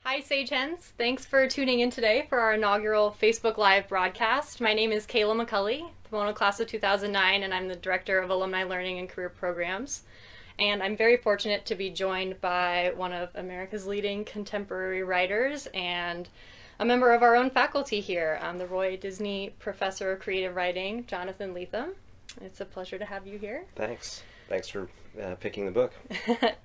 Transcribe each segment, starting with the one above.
Hi, Sage Hens. Thanks for tuning in today for our inaugural Facebook Live broadcast. My name is Kayla McCulley, Pomona class of 2009, and I'm the Director of Alumni Learning and Career Programs. And I'm very fortunate to be joined by one of America's leading contemporary writers and a member of our own faculty here, the Roy Disney Professor of Creative Writing, Jonathan Lethem. It's a pleasure to have you here. Thanks. Thanks for picking the book.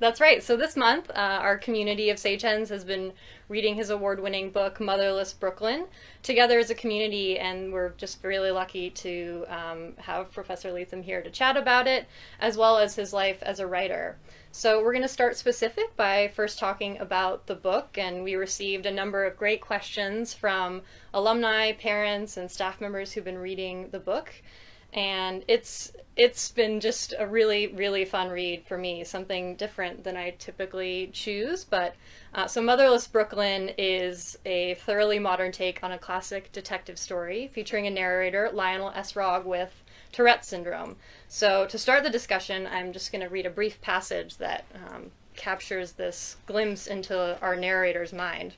That's right. So this month, our community of Sage Hens has been reading his award-winning book, Motherless Brooklyn, together as a community, and we're just really lucky to have Professor Lethem here to chat about it, as well as his life as a writer. So we're going to start specific by first talking about the book, and we received a number of great questions from alumni, parents, and staff members who've been reading the book. And it's been just a really fun read for me, something different than I typically choose. But so Motherless Brooklyn is a thoroughly modern take on a classic detective story featuring a narrator, Lionel S. Rogg, with Tourette's syndrome. So to start the discussion, I'm just going to read a brief passage that captures this glimpse into our narrator's mind.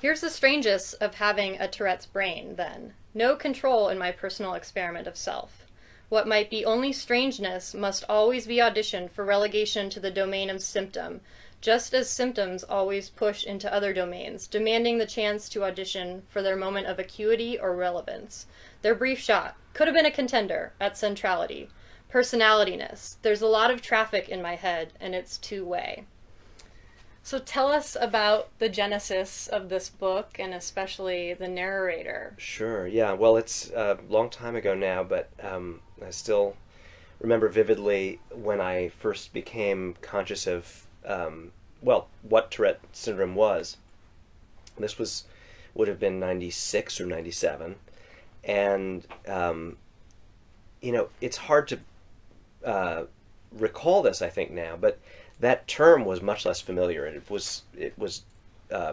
Here's the strangest of having a Tourette's brain, then. No control in my personal experiment of self. What might be only strangeness must always be auditioned for relegation to the domain of symptom, just as symptoms always push into other domains, demanding the chance to audition for their moment of acuity or relevance. Their brief shot could have been a contender at centrality. Personalityness. There's a lot of traffic in my head, and it's two-way. So tell us about the genesis of this book, and especially the narrator. Sure, yeah. Well, it's a long time ago now, but I still remember vividly when I first became conscious of, what Tourette syndrome was. This would have been 96 or 97. And, it's hard to recall this, I think, now, but that term was much less familiar. It was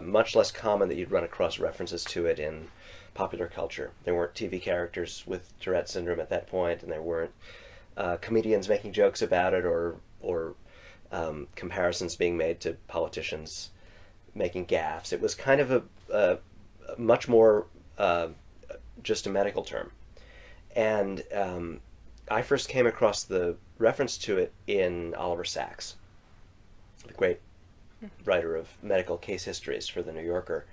much less common that you'd run across references to it in popular culture. There weren't TV characters with Tourette syndrome at that point, and there weren't comedians making jokes about it or comparisons being made to politicians making gaffes. It was kind of a much more just a medical term. And I first came across the reference to it in Oliver Sacks, the great writer of medical case histories for the New Yorker.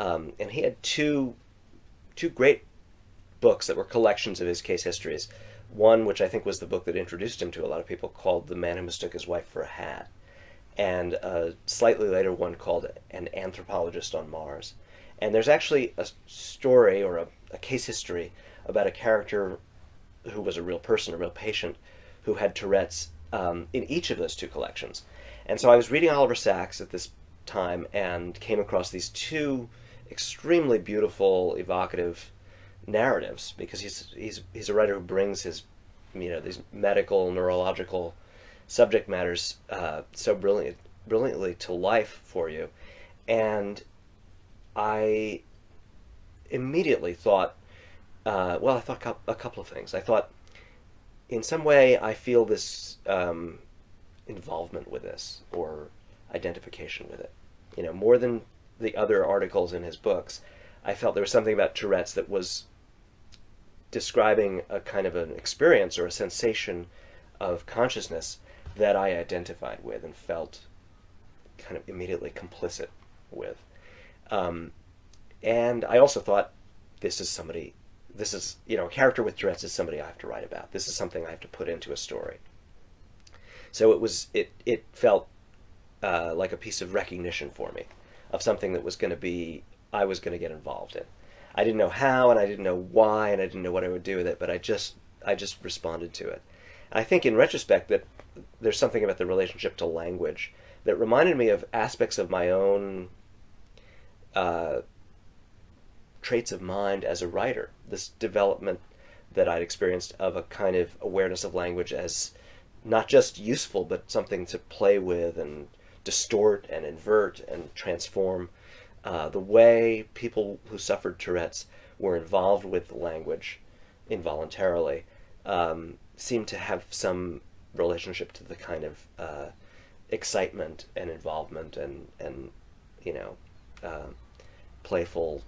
And he had two great books that were collections of his case histories. One, which I think was the book that introduced him to a lot of people, called The Man Who Mistook His Wife for a Hat. And a slightly later one called An Anthropologist on Mars. And there's actually a story or a case history about a character who was a real person, a real patient, who had Tourette's in each of those two collections. And so I was reading Oliver Sacks at this time and came across these two extremely beautiful, evocative narratives, because he's a writer who brings his these medical, neurological subject matters so brilliantly to life for you. And I immediately thought, I thought a couple of things. I thought, in some way, I feel this involvement with this, or identification with it. More than the other articles in his books, I felt there was something about Tourette's that was describing a kind of an experience or a sensation of consciousness that I identified with and felt kind of immediately complicit with. And I also thought, a character with Tourette's is somebody I have to write about. This is something I have to put into a story. So it felt like a piece of recognition for me of something that I was going to get involved in. I didn't know how, and I didn't know why, and I didn't know what I would do with it, but I just responded to it. And I think in retrospect that there's something about the relationship to language that reminded me of aspects of my own traits of mind as a writer. This development that I'd experienced of a kind of awareness of language as not just useful, but something to play with and distort and invert and transform. The way people who suffered Tourette's were involved with the language involuntarily seemed to have some relationship to the kind of excitement and involvement and you know, playful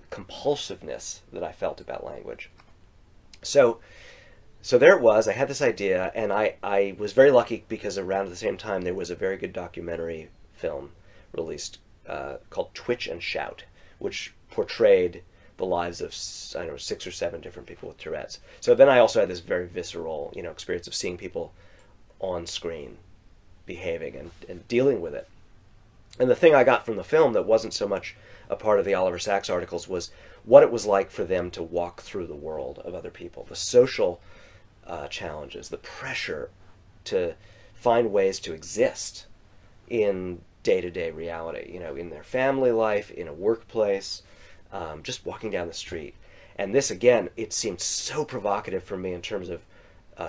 compulsiveness that I felt about language. So there it was. I had this idea, and I was very lucky because around the same time there was a very good documentary film released called Twitch and Shout, which portrayed the lives of, I don't know, 6 or 7 different people with Tourette's. So then I also had this very visceral, you know, experience of seeing people on screen behaving and dealing with it. And the thing I got from the film that wasn't so much a part of the Oliver Sacks articles was what it was like for them to walk through the world of other people, the social challenges, the pressure to find ways to exist in day-to-day reality, you know, in their family life, in a workplace, just walking down the street. And this, again, it seemed so provocative for me in terms of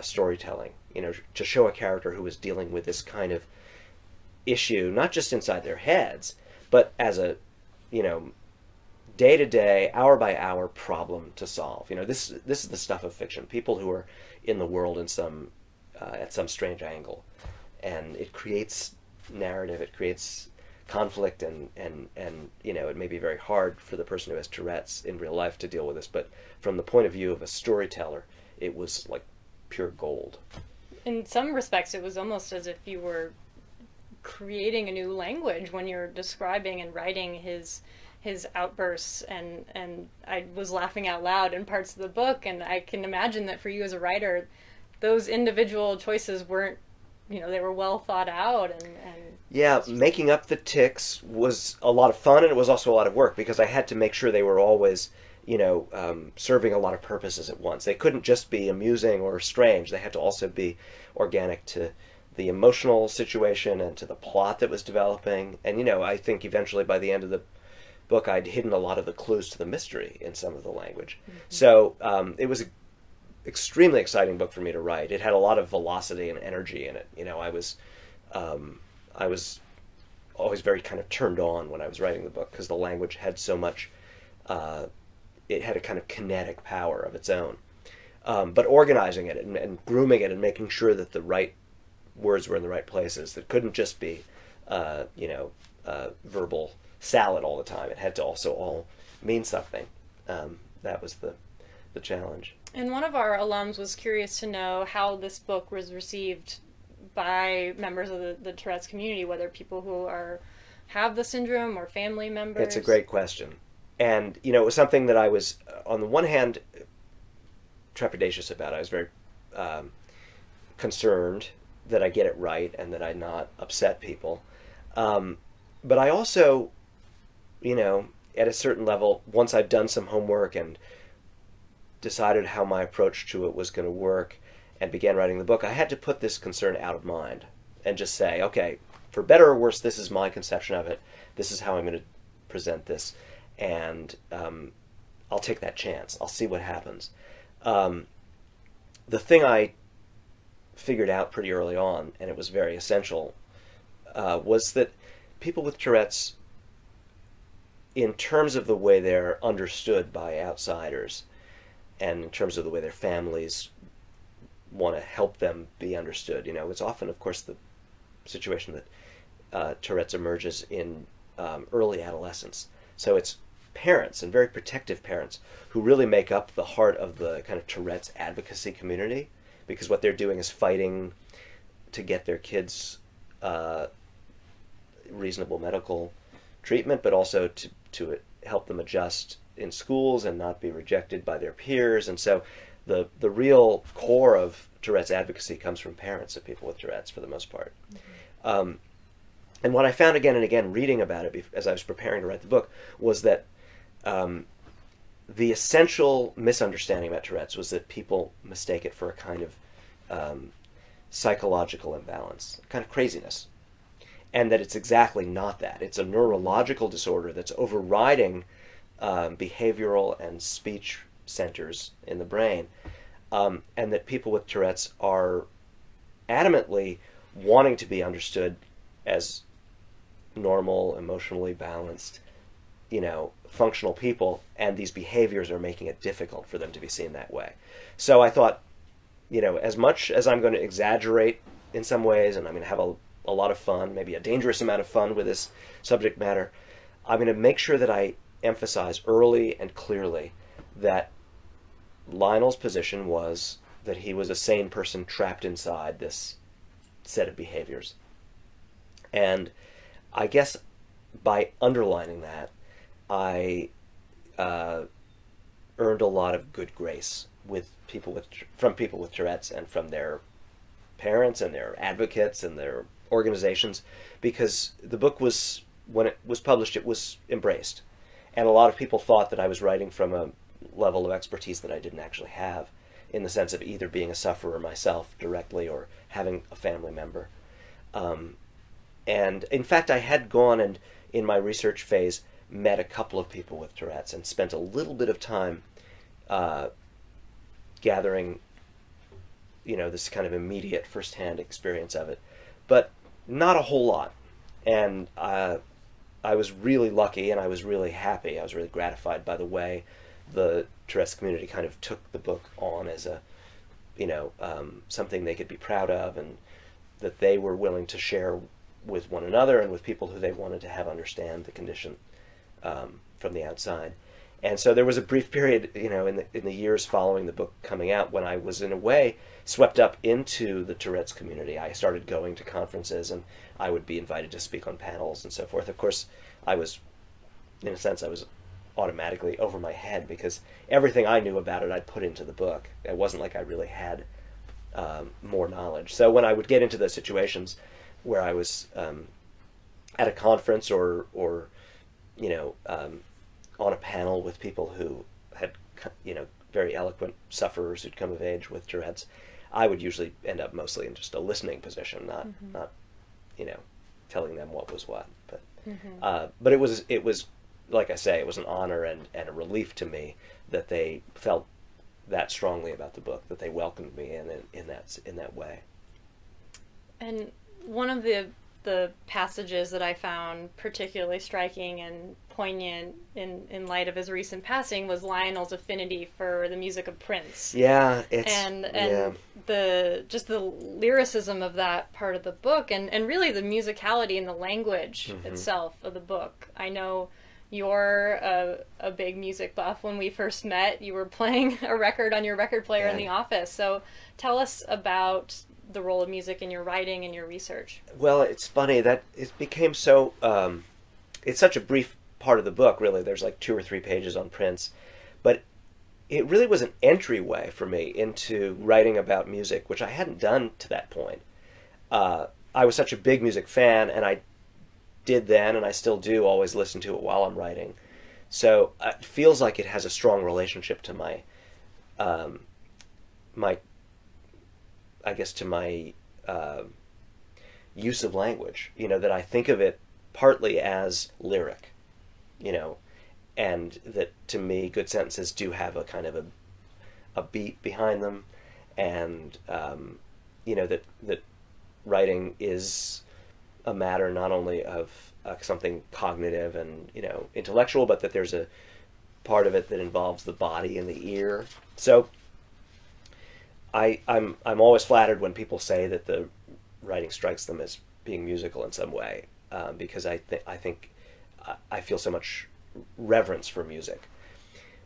storytelling, you know, to show a character who was dealing with this kind of issue, not just inside their heads, but as a, you know, day-to-day, hour-by-hour problem to solve. You know, this is the stuff of fiction. People who are in the world in some at some strange angle, and it creates narrative. It creates conflict, and you know, it may be very hard for the person who has Tourette's in real life to deal with this. But from the point of view of a storyteller, it was like pure gold. In some respects, it was almost as if you were creating a new language when you're describing and writing his outbursts, and I was laughing out loud in parts of the book, and I can imagine that for you as a writer, those individual choices weren't, you know, they were well thought out, and yeah, making up the tics was a lot of fun, and it was also a lot of work because I had to make sure they were always, you know, serving a lot of purposes at once. They couldn't just be amusing or strange. They had to also be organic to the emotional situation and to the plot that was developing. And, you know, I think eventually by the end of the book I'd hidden a lot of the clues to the mystery in some of the language. Mm-hmm. So it was an extremely exciting book for me to write. It had a lot of velocity and energy in it. You know, I was always very kind of turned on when I was writing the book because the language had so much, it had a kind of kinetic power of its own. But organizing it and grooming it and making sure that the right words were in the right places, that couldn't just be, you know, verbal salad all the time. It had to also all mean something. That was the challenge. And one of our alums was curious to know how this book was received by members of the Tourette's community, whether people who have the syndrome or family members. It's a great question. And, you know, it was something that I was, on the one hand, trepidatious about. I was very concerned that I get it right and that I not upset people. But I also, you know, at a certain level, once I'd done some homework and decided how my approach to it was going to work and began writing the book, I had to put this concern out of mind and just say, okay, for better or worse, this is my conception of it. This is how I'm going to present this. And I'll take that chance. I'll see what happens. The thing I figured out pretty early on, and it was very essential, was that people with Tourette's, in terms of the way they're understood by outsiders, and in terms of the way their families want to help them be understood, you know, it's often, of course, the situation that Tourette's emerges in early adolescence. So it's parents, and very protective parents, who really make up the heart of the kind of Tourette's advocacy community, because what they're doing is fighting to get their kids reasonable medical treatment, but also to help them adjust in schools and not be rejected by their peers. And so the real core of Tourette's advocacy comes from parents of people with Tourette's for the most part. Mm-hmm. And what I found again and again reading about it as I was preparing to write the book was that the essential misunderstanding about Tourette's was that people mistake it for a kind of psychological imbalance, a kind of craziness, and that it's exactly not that. It's a neurological disorder that's overriding behavioral and speech centers in the brain, and that people with Tourette's are adamantly wanting to be understood as normal, emotionally balanced, you know, functional people, and these behaviors are making it difficult for them to be seen that way. So I thought, you know, as much as I'm going to exaggerate in some ways, and I'm going to have a lot of fun, maybe a dangerous amount of fun with this subject matter. I'm going to make sure that I emphasize early and clearly that Lionel's position was that he was a sane person trapped inside this set of behaviors. And I guess by underlining that, I earned a lot of good grace from people with Tourette's and from their parents and their advocates and their organizations, because the book was, when it was published, it was embraced. And a lot of people thought that I was writing from a level of expertise that I didn't actually have, in the sense of either being a sufferer myself directly or having a family member. And in fact, I had gone and, in my research phase, met a couple of people with Tourette's and spent a little bit of time gathering, this kind of immediate first-hand experience of it, but not a whole lot. And I was really lucky, and I was really happy. I was really gratified by the way the Tourette's community kind of took the book on as a, something they could be proud of, and that they were willing to share with one another and with people who they wanted to have understand the condition from the outside. And so there was a brief period, in the years following the book coming out, when I was, in a way, swept up into the Tourette's community. I started going to conferences, and I would be invited to speak on panels and so forth. Of course, I was automatically over my head, because everything I knew about it I'd put into the book. It wasn't like I really had more knowledge. So when I would get into those situations where I was at a conference or on a panel with people who had, very eloquent sufferers who'd come of age with Tourette's, I would usually end up mostly in just a listening position, not telling them what was what. But it was like I say, it was an honor and a relief to me that they felt that strongly about the book, that they welcomed me in that way. And one of the passages that I found particularly striking and poignant in light of his recent passing was Lionel's affinity for the music of Prince. Yeah, the lyricism of that part of the book, and really the musicality and the language itself of the book. I know you're a big music buff. When we first met, you were playing a record on your record player in the office. So tell us about the role of music in your writing and your research. Well, it's funny that it became so, it's such a brief part of the book, really. There's like 2 or 3 pages on Prince, but it really was an entryway for me into writing about music, which I hadn't done to that point. I was such a big music fan, and I did then, and I still do, always listen to it while I'm writing. So it feels like it has a strong relationship to my use of language, that I think of it partly as lyric, and that to me good sentences do have a kind of a beat behind them, and that writing is a matter not only of something cognitive and intellectual, but that there's a part of it that involves the body and the ear. So I'm always flattered when people say that the writing strikes them as being musical in some way, because I think I feel so much reverence for music.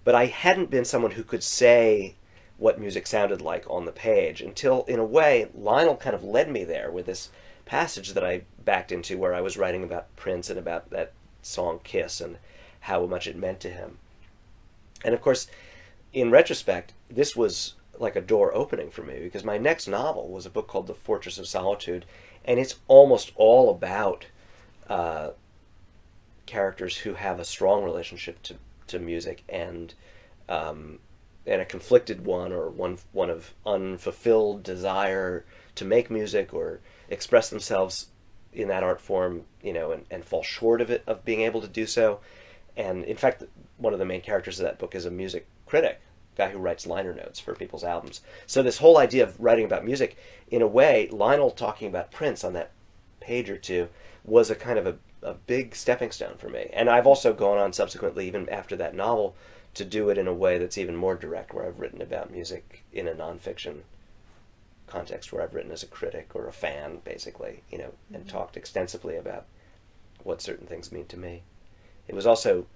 But I hadn't been someone who could say what music sounded like on the page until, in a way, Lionel kind of led me there with this passage that I backed into, where I was writing about Prince and about that song Kiss and how much it meant to him. And of course, in retrospect, this was like a door opening for me, because my next novel was a book called The Fortress of Solitude, and it's almost all about characters who have a strong relationship to music, and a conflicted one, or one of unfulfilled desire to make music or express themselves in that art form, and fall short of it, of being able to do so. And in fact, one of the main characters of that book is a music critic, guy who writes liner notes for people's albums. So this whole idea of writing about music, in a way, Lionel talking about Prince on that page or two was a kind of a big stepping stone for me. And I've also gone on subsequently, even after that novel, to do it in a way that's even more direct, where I've written about music in a nonfiction context where I've written as a critic or a fan, basically, and talked extensively about what certain things mean to me. It was also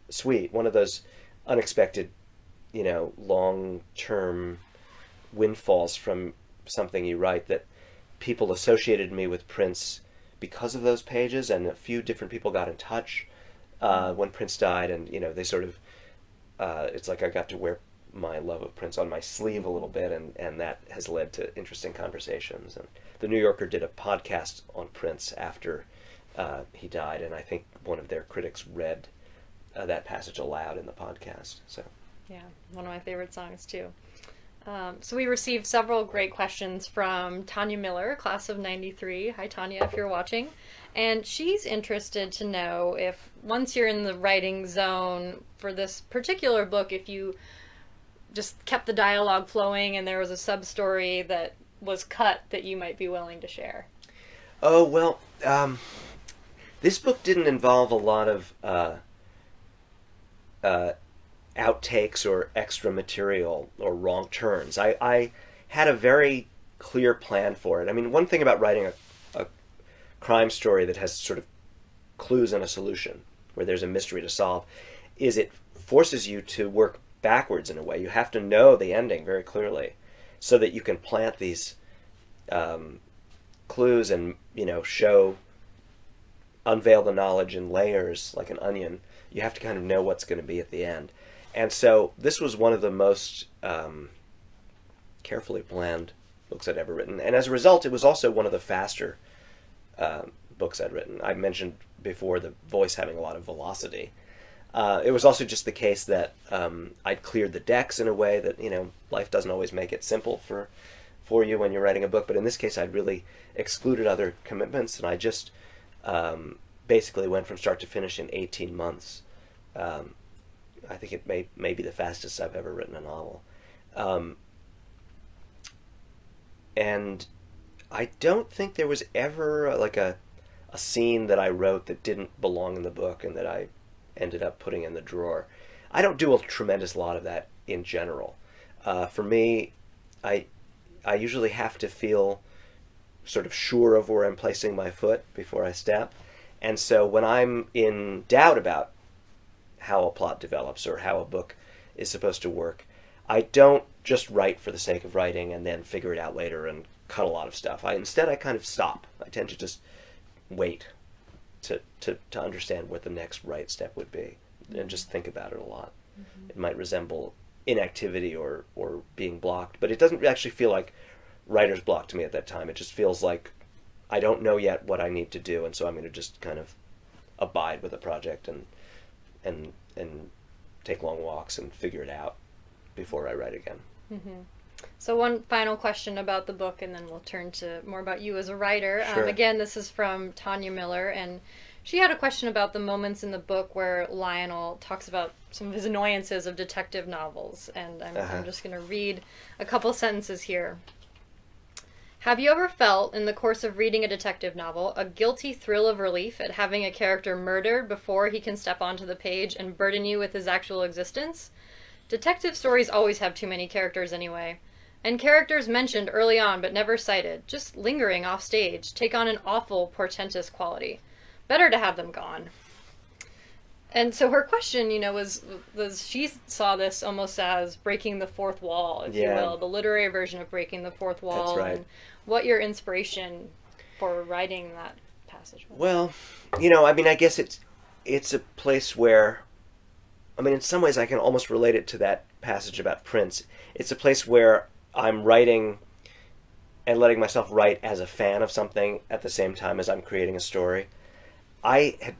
sweet, one of those unexpected, long-term windfalls from something you write, that people associated me with Prince because of those pages, and a few different people got in touch when Prince died, and they sort of it's like I got to wear my love of Prince on my sleeve a little bit, and that has led to interesting conversations. And the New Yorker did a podcast on Prince after he died, and I think one of their critics read that passage aloud in the podcast. So yeah, one of my favorite songs too. So we received several great questions from Tanya Miller, class of 93. Hi, Tanya, if you're watching. And she's interested to know if, once you're in the writing zone for this particular book, if you just kept the dialogue flowing and there was a sub-story that was cut that you might be willing to share. Oh, well, this book didn't involve a lot of outtakes or extra material or wrong turns. I had a very clear plan for it. I mean, one thing about writing a crime story that has sort of clues and a solution, where there's a mystery to solve, is it forces you to work backwards in a way. You have to know the ending very clearly so that you can plant these clues and, unveil the knowledge in layers like an onion. You have to kind of know what's going to be at the end. And so this was one of the most carefully planned books I'd ever written. And as a result, it was also one of the faster books I'd written. I mentioned before the voice having a lot of velocity. It was also just the case that I'd cleared the decks in a way that, life doesn't always make it simple for you when you're writing a book. But in this case, I'd really excluded other commitments, and I just basically went from start to finish in 18 months. I think it may be the fastest I've ever written a novel. And I don't think there was ever like a scene that I wrote that didn't belong in the book and that I ended up putting in the drawer. I don't do a tremendous lot of that in general. For me, I usually have to feel sort of sure of where I'm placing my foot before I step. And so when I'm in doubt about how a plot develops or how a book is supposed to work, I don't just write for the sake of writing and then figure it out later and cut a lot of stuff. Instead, I kind of stop. I tend to just wait to understand what the next right step would be and just think about it a lot. Mm-hmm. It might resemble inactivity or being blocked, but it doesn't actually feel like writer's block to me at that time. It just feels like I don't know yet what I need to do, and so I'm going to just kind of abide with the project and take long walks and figure it out before I write again. Mm-hmm. So one final question about the book, and then we'll turn to more about you as a writer. Sure. Again, this is from Tanya Miller, and she had a question about the moments in the book where Lionel talks about some of his annoyances of detective novels, and I'm just going to read a couple sentences here. Have you ever felt, in the course of reading a detective novel, a guilty thrill of relief at having a character murdered before he can step onto the page and burden you with his actual existence? Detective stories always have too many characters anyway. And characters mentioned early on but never cited, just lingering off stage, take on an awful, portentous quality. Better to have them gone. And so her question, was she saw this almost as breaking the fourth wall, if you will, the literary version of breaking the fourth wall. That's right. And what your inspiration for writing that passage was. Well, I guess it's a place where, in some ways I can almost relate it to that passage about Prince. It's a place where I'm writing and letting myself write as a fan of something at the same time as I'm creating a story. I had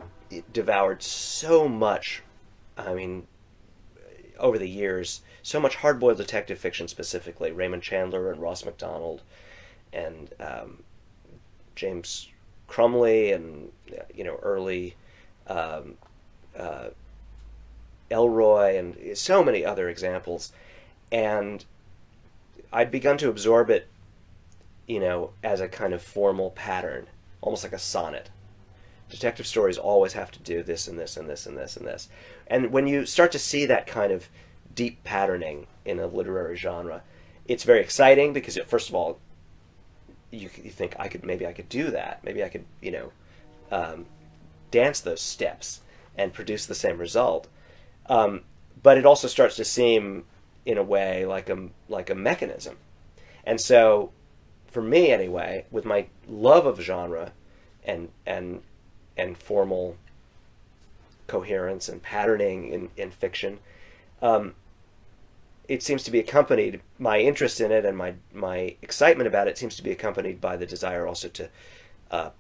devoured so much, over the years, so much hard-boiled detective fiction specifically, Raymond Chandler and Ross MacDonald and James Crumley and, early Elroy and so many other examples. And I'd begun to absorb it, as a kind of formal pattern, almost like a sonnet. Detective stories always have to do this and this and this and this and this. And when you start to see that kind of deep patterning in a literary genre, it's very exciting because first of all, you think maybe I could do that, maybe I could dance those steps and produce the same result. But it also starts to seem, in a way, like a mechanism. And so, for me anyway, with my love of genre and formal coherence and patterning in fiction, it seems to be accompanied, my interest in it and my excitement about it seems to be accompanied by the desire also to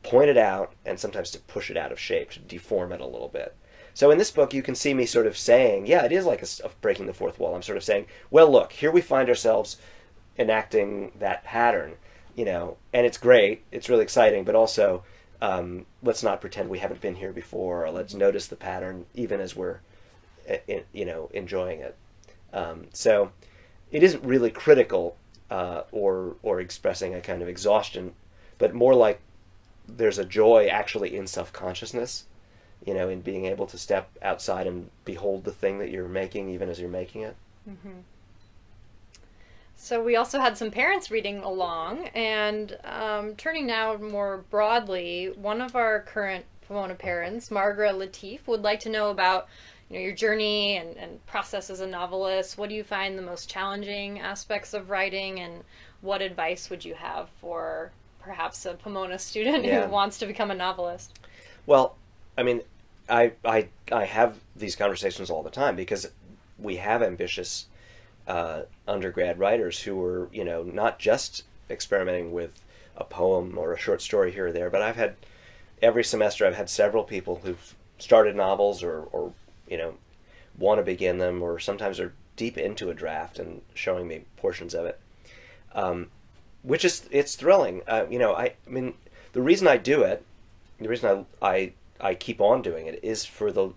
point it out and sometimes to push it out of shape, to deform it a little bit. So in this book, you can see me sort of saying, yeah, it is like a breaking the fourth wall. I'm sort of saying, well, look, here we find ourselves enacting that pattern, and it's great, it's really exciting, but also let's not pretend we haven't been here before, or let's notice the pattern even as we're, enjoying it. So it isn't really critical or expressing a kind of exhaustion, but more like there's a joy actually in self-consciousness, in being able to step outside and behold the thing that you're making even as you're making it. Mm-hmm. So we also had some parents reading along, and turning now more broadly, one of our current Pomona parents, Margaret Lethem, would like to know about your journey and process as a novelist. What do you find the most challenging aspects of writing, and what advice would you have for perhaps a Pomona student who wants to become a novelist? Well, I mean, I have these conversations all the time because we have ambitious undergrad writers who are, not just experimenting with a poem or a short story here or there, but every semester I've had several people who've started novels or want to begin them, or sometimes are deep into a draft and showing me portions of it, which it's thrilling. I mean, the reason I do it, the reason I keep on doing it is for the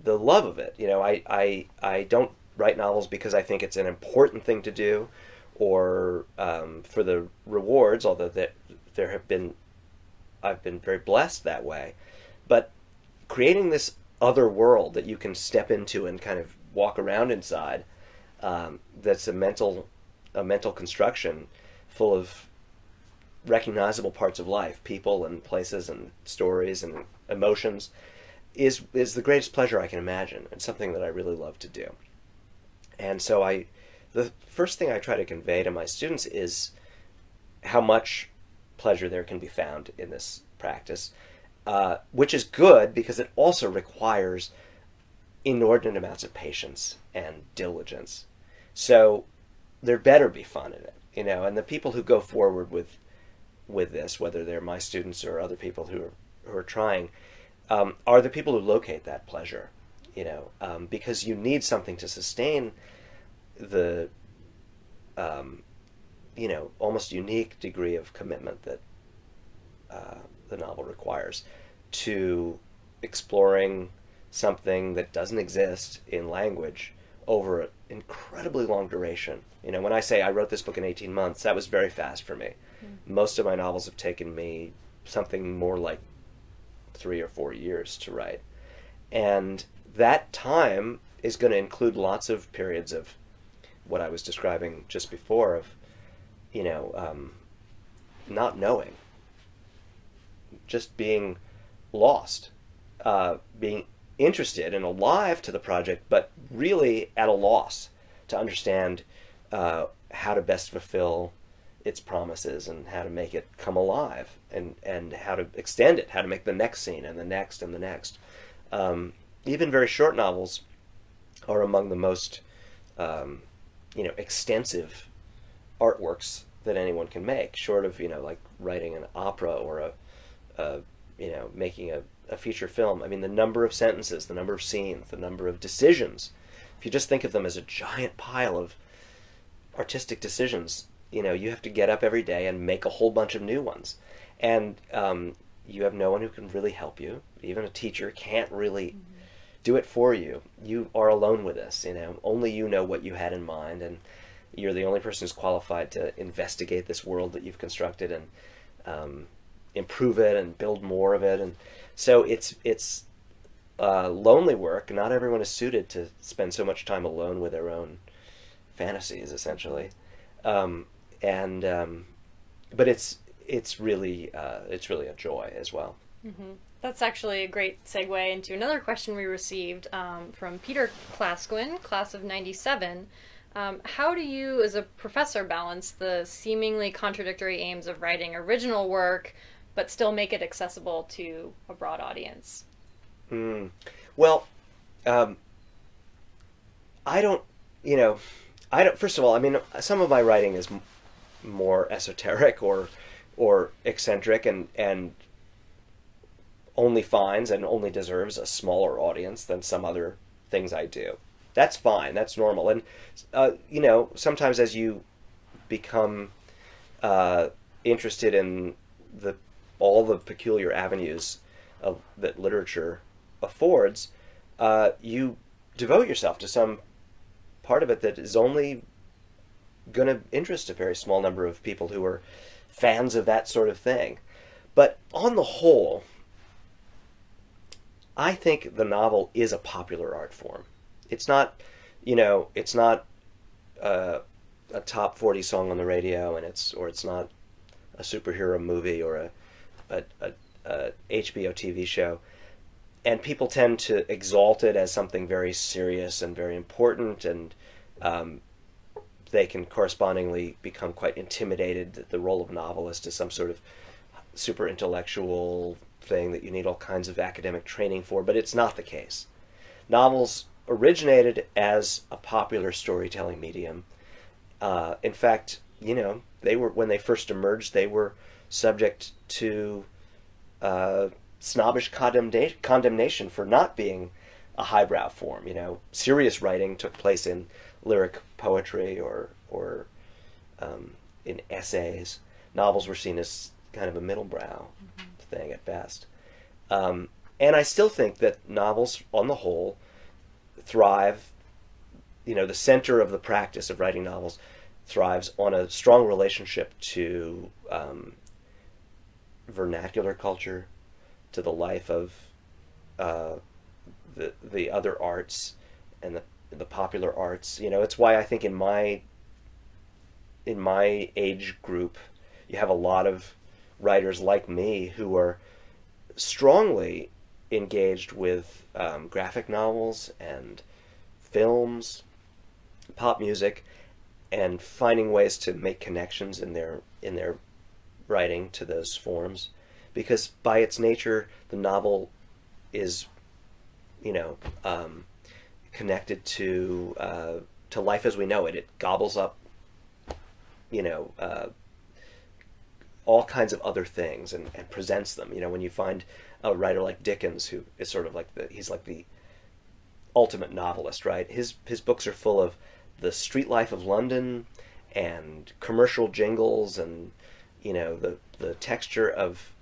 love of it. I don't write novels because I think it's an important thing to do, or for the rewards, although I've been very blessed that way. But creating this other world that you can step into and kind of walk around inside, that's a mental construction full of recognizable parts of life, people and places and stories and emotions, is the greatest pleasure I can imagine, and something that I really love to do. And so the first thing I try to convey to my students is how much pleasure there can be found in this practice, which is good because it also requires inordinate amounts of patience and diligence. So there better be fun in it, and the people who go forward with this, whether they're my students or other people who are trying, are the people who locate that pleasure, because you need something to sustain the almost unique degree of commitment that the novel requires to exploring something that doesn't exist in language over an incredibly long duration. When I say I wrote this book in 18 months, that was very fast for me. Most of my novels have taken me something more like 3 or 4 years to write. And that time is going to include lots of periods of what I was describing just before, of not knowing, just being lost, being interested and alive to the project, but really at a loss to understand how to best fulfill its promises and how to make it come alive, and how to extend it, how to make the next scene and the next and the next. Even very short novels are among the most extensive artworks that anyone can make, short of like writing an opera or making a feature film. I mean, the number of sentences, the number of scenes, the number of decisions, if you just think of them as a giant pile of artistic decisions, you have to get up every day and make a whole bunch of new ones, and you have no one who can really help you. Even a teacher can't really do it for you. You are alone with this. Only you know what you had in mind, and you're the only person who's qualified to investigate this world that you've constructed and improve it and build more of it. And so it's lonely work. Not everyone is suited to spend so much time alone with their own fantasies essentially, um, and but it's really a joy as well. Mm-hmm. That's actually a great segue into another question we received from Peter Klasquin, class of 97. How do you, as a professor, balance the seemingly contradictory aims of writing original work, but still make it accessible to a broad audience? Mm. Well, um, I don't, you know, I don't. First of all, I mean, some of my writing is more esoteric or eccentric, and only finds and only deserves a smaller audience than some other things I do. That's fine. That's normal. And sometimes as you become uh, interested in the all the peculiar avenues of that literature affords, you devote yourself to some part of it that is only going to interest a very small number of people who are fans of that sort of thing. But on the whole, I think the novel is a popular art form. It's not, it's not a top 40 song on the radio, and it's not a superhero movie or a HBO TV show. And people tend to exalt it as something very serious and very important, and they can correspondingly become quite intimidated that the role of novelist is some sort of super intellectual thing that you need all kinds of academic training for, but it's not the case. Novels originated as a popular storytelling medium. In fact, they were, when they first emerged, they were subject to snobbish condemnation for not being a highbrow form. Serious writing took place in lyric poetry or in essays. Novels were seen as kind of a middlebrow thing at best. And I still think that novels, on the whole, thrive. The center of the practice of writing novels thrives on a strong relationship to vernacular culture, to the life of the other arts and the popular arts. It's why I think in my age group, you have a lot of writers like me who are strongly engaged with graphic novels and films, pop music, and finding ways to make connections in their writing to those forms, because by its nature, the novel is, connected to life as we know it. It gobbles up, all kinds of other things and presents them. When you find a writer like Dickens, who is sort of like he's like the ultimate novelist, right? His books are full of the street life of London and commercial jingles and the texture of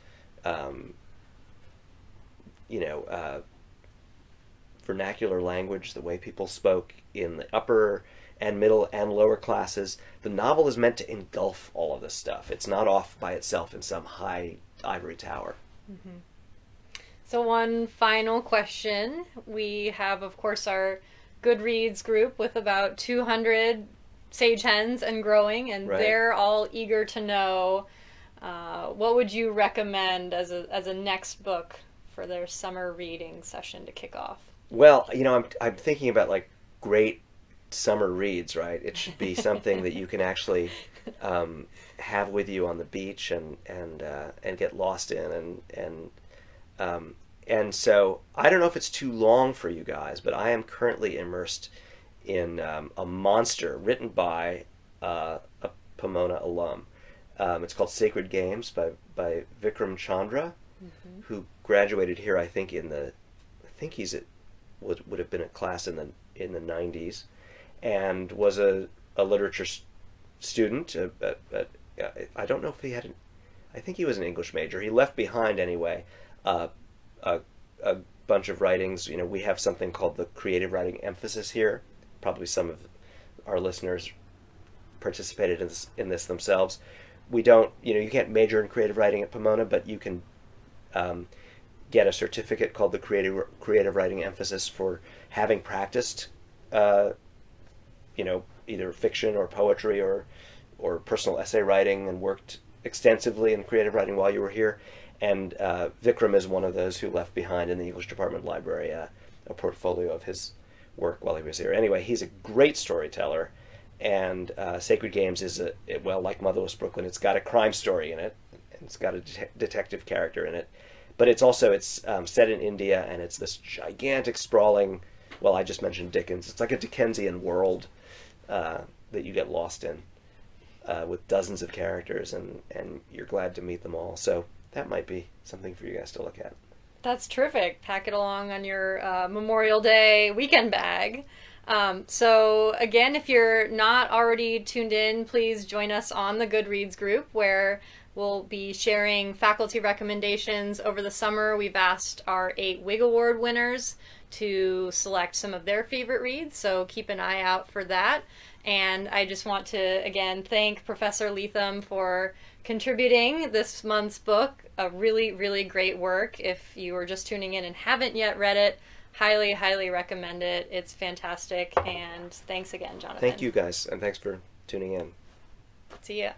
vernacular language, the way people spoke in the upper and middle and lower classes. The novel is meant to engulf all of this stuff. It's not off by itself in some high ivory tower. Mm-hmm. So one final question. We have, of course, our Goodreads group with about 200 sage hens and growing, and Right. They're all eager to know what would you recommend as a next book for their summer reading session to kick off? Well, I'm thinking about like great summer reads, right? It should be something that you can actually have with you on the beach and get lost in and so I don't know if it's too long for you guys, but I am currently immersed in a monster written by a Pomona alum. It's called Sacred Games by Vikram Chandra, who graduated here, I think would have been a class in the 90s, and was a literature student. I don't know if he had I think he was an English major. He left behind anyway a bunch of writings. We have something called the creative writing emphasis here. Probably some of our listeners participated in this themselves. We don't, you can't major in creative writing at Pomona, but you can get a certificate called the creative writing emphasis for having practiced, in either fiction or poetry or personal essay writing, and worked extensively in creative writing while you were here. And Vikram is one of those who left behind in the English Department Library a portfolio of his work while he was here. Anyway, he's a great storyteller, and Sacred Games is, well, like Motherless Brooklyn, it's got a crime story in it, and it's got a detective character in it, but it's set in India, and it's this gigantic, sprawling, well, I just mentioned Dickens, it's like a Dickensian world that you get lost in, with dozens of characters, and you're glad to meet them all. So that might be something for you guys to look at. That's terrific. Pack it along on your Memorial Day weekend bag. So again, if you're not already tuned in, please join us on the Goodreads group, where we'll be sharing faculty recommendations over the summer. We've asked our 8 Wig Award winners to select some of their favorite reads, so keep an eye out for that. And I just want to, again, thank Professor Lethem for contributing this month's book, a really, really great work. If you are just tuning in and haven't yet read it, highly, highly recommend it. It's fantastic. And thanks again, Jonathan. Thank you, guys, and thanks for tuning in. See ya.